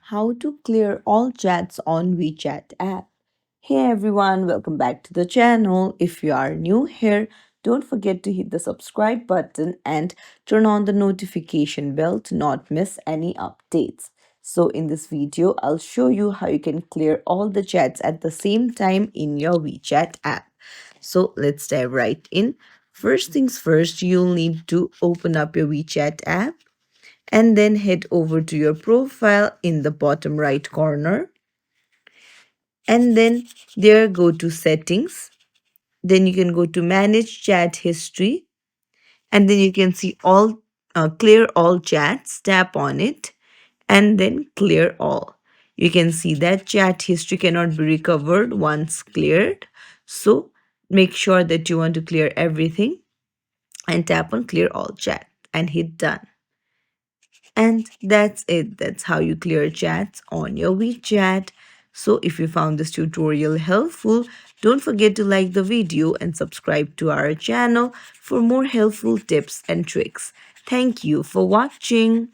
how to clear all chats on WeChat app. Hey everyone, welcome back to the channel. If you are new here, don't forget to hit the subscribe button and turn on the notification bell to not miss any updates. So in this video, I'll show you how you can clear all the chats at the same time in your WeChat app. So let's dive right in. First things first, you'll need to open up your WeChat app and then head over to your profile in the bottom right corner, and then there go to settings. Then you can go to manage chat history, and then you can see all clear all chats. Tap on it and then clear all. You can see that chat history cannot be recovered once cleared, so make sure that you want to clear everything and tap on clear all chat and hit done. And that's it. That's how you clear chats on your WeChat. So if you found this tutorial helpful, don't forget to like the video and subscribe to our channel for more helpful tips and tricks. Thank you for watching.